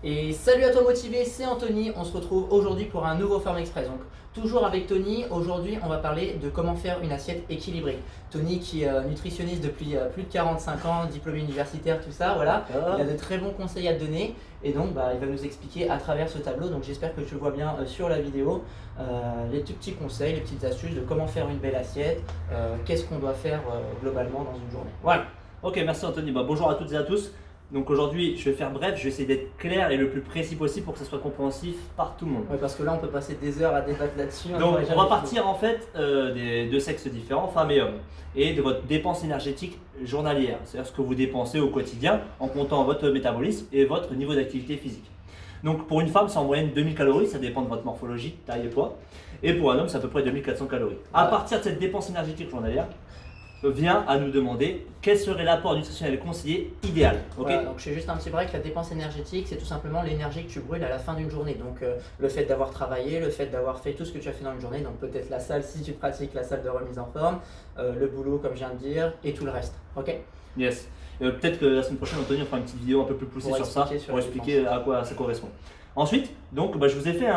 Et salut à toi motivé, c'est Anthony, on se retrouve aujourd'hui pour un nouveau Farm Express. Donc toujours avec Tony, aujourd'hui on va parler de comment faire une assiette équilibrée. Tony qui est nutritionniste depuis plus de 45 ans, diplômé universitaire, tout ça, voilà. Il a de très bons conseils à te donner et donc il va nous expliquer à travers ce tableau. Donc j'espère que tu le vois bien sur la vidéo, les tout petits conseils, les petites astuces de comment faire une belle assiette, qu'est-ce qu'on doit faire globalement dans une journée. Voilà. Ok, merci Anthony. Bonjour à toutes et à tous. Donc aujourd'hui, je vais faire bref, je vais essayer d'être clair et le plus précis possible pour que ça soit compréhensif par tout le monde. Ouais, parce que là, on peut passer des heures à débattre là-dessus. Donc on va partir en fait des deux sexes différents, femmes et hommes, et de votre dépense énergétique journalière, c'est-à-dire ce que vous dépensez au quotidien en comptant votre métabolisme et votre niveau d'activité physique. Donc pour une femme, c'est en moyenne 2000 calories, ça dépend de votre morphologie, taille et poids. Et pour un homme, c'est à peu près 2400 calories. À partir de cette dépense énergétique journalière, vient à nous demander quel serait l'apport nutritionnel conseillé idéal. Okay, voilà, donc je fais juste un petit break. La dépense énergétique, c'est tout simplement l'énergie que tu brûles à la fin d'une journée. Donc le fait d'avoir travaillé, le fait d'avoir fait tout ce que tu as fait dans une journée, donc peut-être la salle si tu pratiques la salle de remise en forme, le boulot comme je viens de dire, et tout le reste. Ok. Yes. Peut-être que la semaine prochaine, Anthony, on fera une petite vidéo un peu plus poussée sur ça pour expliquer à quoi ça correspond. Ensuite, donc, je vous ai fait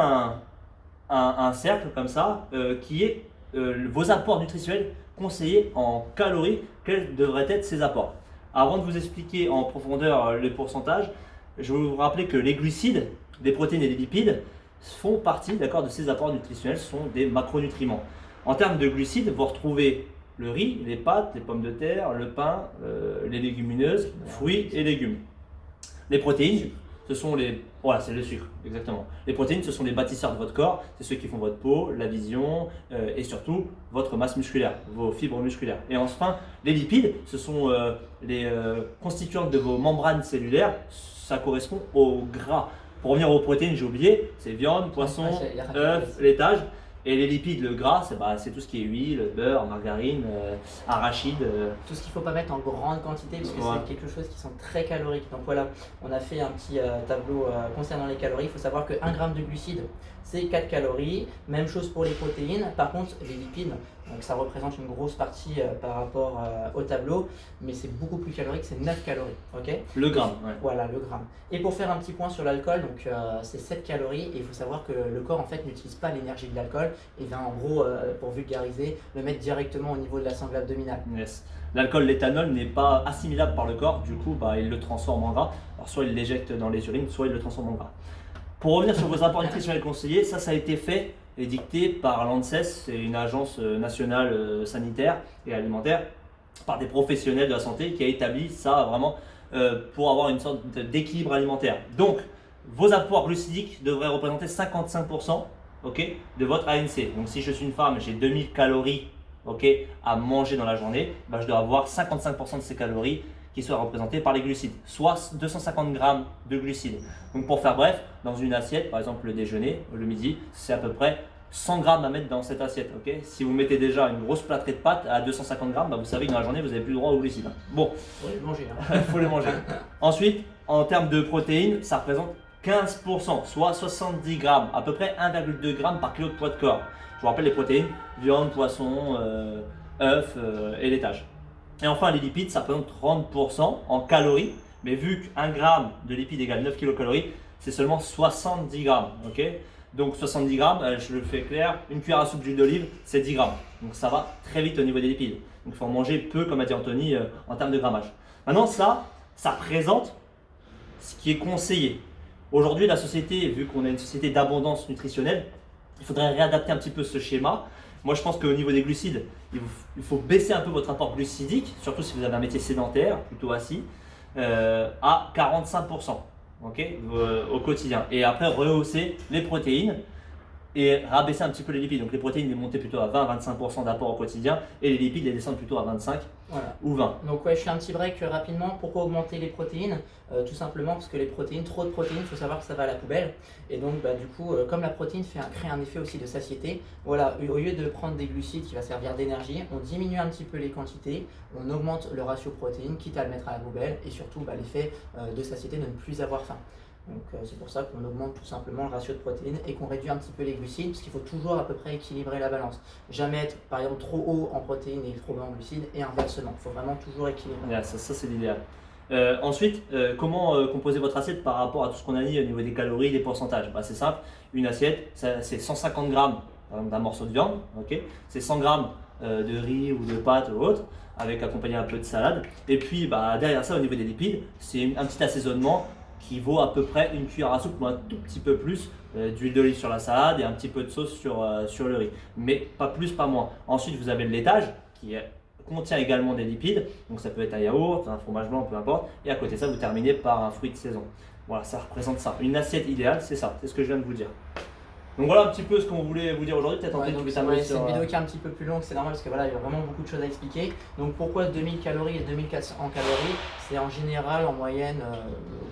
un cercle comme ça qui est vos apports nutritionnels conseillés en calories, quels devraient être ces apports. Avant de vous expliquer en profondeur les pourcentages, je vais vous rappeler que les glucides, les protéines et les lipides font partie de ces apports nutritionnels, ce sont des macronutriments. En termes de glucides, vous retrouvez le riz, les pâtes, les pommes de terre, le pain, les légumineuses, fruits et légumes. Les protéines, ce sont les… Voilà, c'est le sucre, exactement. Les protéines, ce sont les bâtisseurs de votre corps, c'est ceux qui font votre peau, la vision et surtout votre masse musculaire, vos fibres musculaires. Et enfin, les lipides, ce sont les constituantes de vos membranes cellulaires, ça correspond au gras. Pour revenir aux protéines, j'ai oublié, c'est viande, poisson, œufs, laitage. Et les lipides, le gras, c'est tout ce qui est huile, beurre, margarine, arachide. Tout ce qu'il ne faut pas mettre en grande quantité parce que c'est quelque chose qui sont très caloriques. Donc voilà, on a fait un petit tableau concernant les calories. Il faut savoir que 1 g de glucides, c'est 4 calories. Même chose pour les protéines. Par contre, les lipides, donc ça représente une grosse partie par rapport au tableau, mais c'est beaucoup plus calorique, c'est 9 calories. Okay, le gramme, ouais. Voilà, le gramme. Et pour faire un petit point sur l'alcool, donc c'est 7 calories et il faut savoir que le corps en fait n'utilise pas l'énergie de l'alcool et vient en gros, pour vulgariser, le mettre directement au niveau de la sangle abdominale. Yes. L'alcool, l'éthanol n'est pas assimilable par le corps, du coup il le transforme en gras. Alors soit il l'éjecte dans les urines, soit il le transforme en gras. Pour revenir sur vos apports nutritionnels conseillés, ça a été fait et dicté par l'ANSES, c'est une agence nationale sanitaire et alimentaire, par des professionnels de la santé qui a établi ça vraiment pour avoir une sorte d'équilibre alimentaire. Donc, vos apports glucidiques devraient représenter 55% de votre ANC. Donc, si je suis une femme, j'ai 2000 calories à manger dans la journée, je dois avoir 55% de ces calories qui soient représentées par les glucides, soit 250 grammes de glucides. Donc pour faire bref, dans une assiette, par exemple le déjeuner, le midi, c'est à peu près 100 grammes à mettre dans cette assiette. Si vous mettez déjà une grosse plâtrée de pâtes à 250 grammes, vous savez que dans la journée, vous n'avez plus le droit aux glucides. Bon, il faut les manger. Il faut les manger. Ensuite, en termes de protéines, ça représente 15%, soit 70 grammes, à peu près 1,2 g par kilo de poids de corps. Je vous rappelle les protéines, viande, poisson, œufs et laitage. Et enfin, les lipides, ça représente 30% en calories, mais vu qu'1 g de lipides égale 9 kcal, c'est seulement 70 grammes. Donc 70 grammes, je le fais clair, une cuillère à soupe d'huile d'olive, c'est 10 grammes. Donc ça va très vite au niveau des lipides. Donc il faut en manger peu, comme a dit Anthony, en termes de grammage. Maintenant, ça représente ce qui est conseillé. Aujourd'hui, la société, vu qu'on a une société d'abondance nutritionnelle, il faudrait réadapter un petit peu ce schéma. Moi, je pense qu'au niveau des glucides, il faut baisser un peu votre apport glucidique, surtout si vous avez un métier sédentaire, plutôt assis, à 45% au quotidien. Et après, rehausser les protéines et rabaisser un petit peu les lipides. Donc les protéines, les monter plutôt à 20-25% d'apport au quotidien et les lipides, les descendre plutôt à 25 ou 20. Donc je fais un petit break rapidement. Pourquoi augmenter les protéines? Tout simplement parce que les protéines, trop de protéines, il faut savoir que ça va à la poubelle. Et donc du coup, comme la protéine crée un effet aussi de satiété, voilà, au lieu de prendre des glucides qui va servir d'énergie, on diminue un petit peu les quantités, on augmente le ratio protéines, quitte à le mettre à la poubelle, et surtout l'effet de satiété de ne plus avoir faim. Donc c'est pour ça qu'on augmente tout simplement le ratio de protéines et qu'on réduit un petit peu les glucides, parce qu'il faut toujours à peu près équilibrer la balance. Jamais être par exemple trop haut en protéines et trop bas en glucides, et inversement. Il faut vraiment toujours équilibrer. Yeah, ça c'est l'idéal. Ensuite, comment composer votre assiette par rapport à tout ce qu'on a dit au niveau des calories, des pourcentages? C'est simple, une assiette, c'est 150 grammes d'un morceau de viande, ok, c'est 100 grammes de riz ou de pâtes ou autre, avec accompagné un peu de salade. Et puis derrière ça, au niveau des lipides, c'est un petit assaisonnement qui vaut à peu près une cuillère à soupe ou un tout petit peu plus d'huile d'olive sur la salade et un petit peu de sauce sur le riz. Mais pas plus, pas moins. Ensuite, vous avez le laitage qui contient également des lipides. Donc ça peut être un yaourt, un fromage blanc, peu importe. Et à côté de ça, vous terminez par un fruit de saison. Voilà, ça représente ça. Une assiette idéale, c'est ça. C'est ce que je viens de vous dire. Donc voilà un petit peu ce qu'on voulait vous dire aujourd'hui. Peut-être c'est une vidéo qui est un petit peu plus longue, c'est normal parce que voilà, il y a vraiment beaucoup de choses à expliquer. Donc pourquoi 2000 calories et 2400 calories? C'est en général, en moyenne,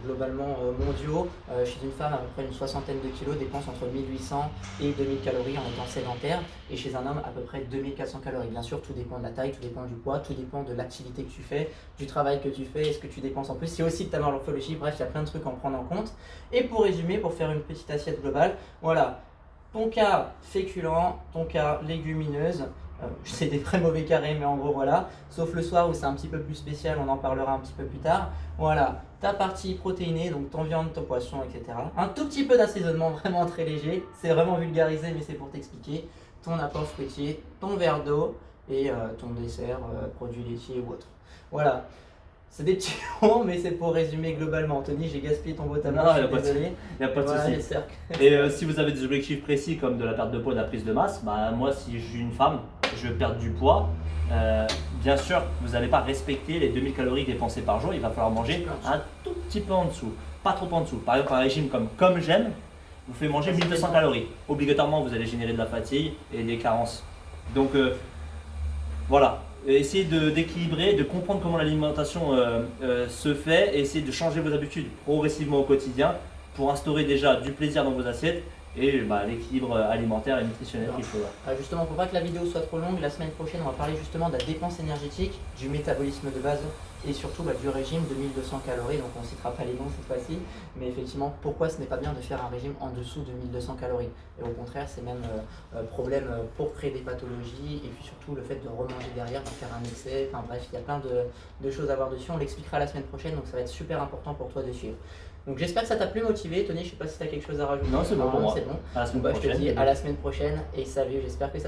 globalement mondiaux, chez une femme à peu près une soixantaine de kilos dépense entre 1800 et 2000 calories en étant sédentaire, et chez un homme à peu près 2400 calories. Bien sûr, tout dépend de la taille, tout dépend du poids, tout dépend de l'activité que tu fais, du travail que tu fais et ce que tu dépenses en plus. C'est aussi de ta morphologie, bref, il y a plein de trucs à en prendre en compte. Et pour résumer, pour faire une petite assiette globale, voilà. Ton cas féculent, ton cas légumineuse, c'est des très mauvais carrés, mais en gros voilà, sauf le soir où c'est un petit peu plus spécial, on en parlera un petit peu plus tard. Voilà, ta partie protéinée, donc ton viande, ton poisson, etc. Un tout petit peu d'assaisonnement vraiment très léger, c'est vraiment vulgarisé, mais c'est pour t'expliquer. Ton apport fruitier, ton verre d'eau et ton dessert, produits laitiers ou autre. Voilà. C'est des petits mots, mais c'est pour résumer globalement. Anthony, j'ai gaspillé ton vote à moi, je suis désolé. Il n'y a pas de souci. Et si vous avez des objectifs précis comme de la perte de poids, de la prise de masse, moi si je suis une femme, je veux perdre du poids, bien sûr, vous n'allez pas respecter les 2000 calories dépensées par jour, il va falloir manger un tout petit peu en dessous, pas trop en dessous. Par exemple, un régime comme j'aime, vous fait manger 1200 calories. Obligatoirement, vous allez générer de la fatigue et des carences. Donc voilà. Essayez d'équilibrer, de comprendre comment l'alimentation se fait et essayez de changer vos habitudes progressivement au quotidien pour instaurer déjà du plaisir dans vos assiettes et l'équilibre alimentaire et nutritionnel qu'il faut. Justement, pour pas que la vidéo soit trop longue, la semaine prochaine on va parler justement de la dépense énergétique, du métabolisme de base et surtout du régime de 1200 calories, donc on ne citera pas les noms cette fois-ci, mais effectivement pourquoi ce n'est pas bien de faire un régime en dessous de 1200 calories. Et au contraire, c'est même problème pour créer des pathologies et puis surtout le fait de remanger derrière, de faire un excès, enfin bref, il y a plein de choses à voir dessus, on l'expliquera la semaine prochaine, donc ça va être super important pour toi de suivre. Donc j'espère que ça t'a plus motivé. Tony, je sais pas si tu as quelque chose à rajouter. Non, c'est bon pour moi. C'est bon. À la semaine prochaine. Je te dis à la semaine prochaine et salut, j'espère que ça